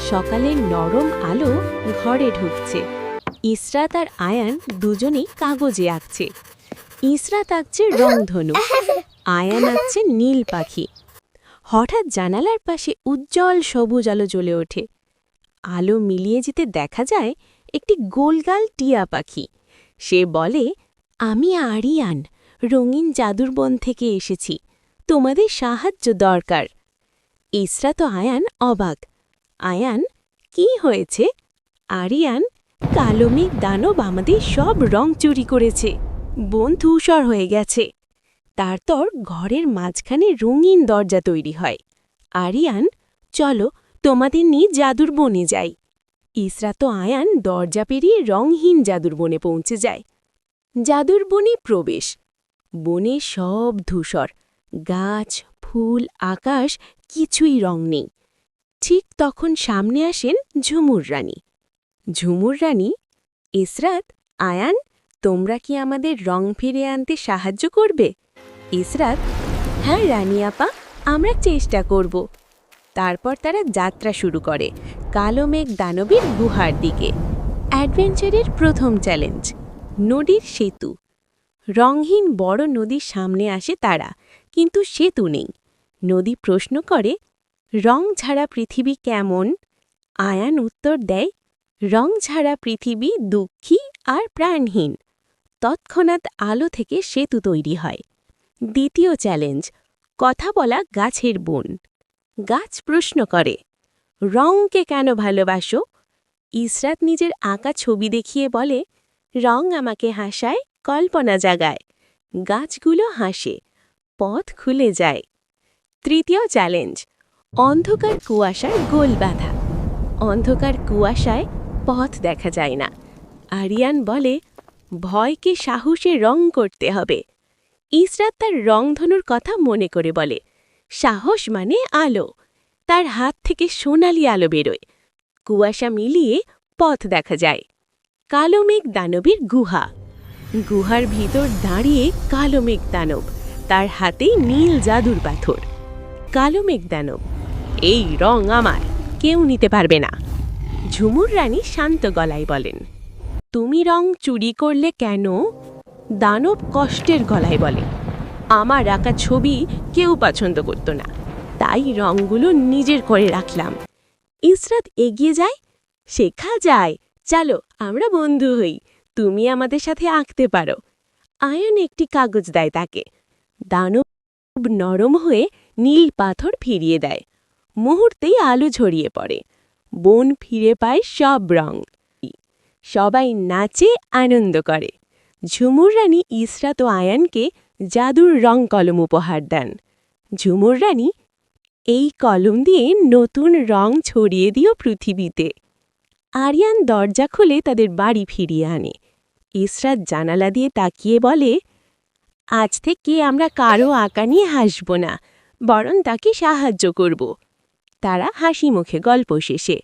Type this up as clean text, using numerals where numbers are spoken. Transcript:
সকালের নরম আলো ঘরে ঢুকছে। ইসরাত আর আয়ান দুজনেই কাগজে আঁকছে। ইসরাত আঁকছে রংধনু, আয়ান আঁকছে নীল পাখি। হঠাৎ জানালার পাশে উজ্জ্বল সবুজ আলো জ্বলে ওঠে। আলো মিলিয়ে যেতে দেখা যায় একটি গোলগাল টিয়া পাখি। সে বলে, আমি আরিয়ান, রঙিন জাদুর বন থেকে এসেছি, তোমাদের সাহায্য দরকার। ইসরাত ও আয়ান অবাক। আয়ান, কি হয়েছে? আরিয়ান, কালো মেঘ দানব আমাদের সব রং চুরি করেছে, বন ধূসর হয়ে গেছে। তারপর ঘরের মাঝখানে রঙিন দরজা তৈরি হয়। আরিয়ান, চলো তোমাদের নিয়ে জাদুর বনে যাই। ইসরাত ও আয়ান দরজা পেরিয়ে রংহীন জাদুর বনে পৌঁছে যায়। জাদুর বনে প্রবেশ। বনে সব ধূসর, গাছ, ফুল, আকাশ, কিছুই রং নেই। ঠিক তখন সামনে আসেন ঝুমুর রানী। ঝুমুর রানী, ইসরাত, আয়ান, তোমরা কি আমাদের রং ফিরে আনতে সাহায্য করবে? ইসরাত, হ্যাঁ রানী আপা, আমরা চেষ্টা করব। তারপর তারা যাত্রা শুরু করে কালো মেঘ দানবের গুহার দিকে। অ্যাডভেঞ্চারের প্রথম চ্যালেঞ্জ, নদীর সেতু। রংহীন বড় নদীর সামনে আসে তারা, কিন্তু সেতু নেই। নদী প্রশ্ন করে, রং ছাড়া পৃথিবী কেমন? আয়ান উত্তর দেয়, রং ছাড়া পৃথিবী দুঃখী আর প্রাণহীন। তৎক্ষণাৎ আলো থেকে সেতু তৈরি হয়। দ্বিতীয় চ্যালেঞ্জ, কথা বলা গাছের বন। গাছ প্রশ্ন করে, রংকে কেন ভালোবাসো? ইসরাত নিজের আঁকা ছবি দেখিয়ে বলে, রং আমাকে হাসায়, কল্পনা জাগায়। গাছগুলো হাসে, পথ খুলে যায়। তৃতীয় চ্যালেঞ্জ, অন্ধকার কুয়াশার গোল বাঁধা। অন্ধকার কুয়াশায় পথ দেখা যায় না। আরিয়ান বলে, ভয়কে সাহসে রং করতে হবে। ইসরাত তার রংধনুর কথা মনে করে বলে, সাহস মানে আলো। তার হাত থেকে সোনালি আলো বেরোয়। কুয়াশা মিলিয়ে পথ দেখা যায়। কালো মেঘ দানবের গুহা। গুহার ভিতর দাঁড়িয়ে কালো মেঘ দানব, তার হাতেই নীল জাদুর পাথর। কালো মেঘ দানব, এই রং আমার, কেউ নিতে পারবে না। ঝুমুর রানী শান্ত গলায় বলেন, তুমি রং চুরি করলে কেন? দানব কষ্টের গলায় বলে, আমার আঁকা ছবি কেউ পছন্দ করত না, তাই রংগুলো নিজের করে রাখলাম। ইসরাত এগিয়ে যায়, শেখা যায়, চলো আমরা বন্ধু হই, তুমি আমাদের সাথে আঁকতে পারো। আয়ন একটি কাগজ দেয় তাকে। দানব নরম হয়ে নীল পাথর ফিরিয়ে দেয়। মুহূর্তেই আলো ছড়িয়ে পড়ে। বন ফিরে পায় সব রং। সবাই নাচে, আনন্দ করে। ঝুমুর রানী ইসরাত ও আয়ানকে জাদুর রং কলম উপহার দেন। ঝুমুর রানী, এই কলম দিয়ে নতুন রং ছড়িয়ে দিও পৃথিবীতে। আরিয়ান দরজা খুলে তাদের বাড়ি ফিরিয়ে আনে। ইসরাত জানালা দিয়ে তাকিয়ে বলে, আজ থেকে আমরা কারো আঁকা নিয়ে হাসব না, বরং তাকে সাহায্য করব। তারা হাসি মুখে গল্প শেষে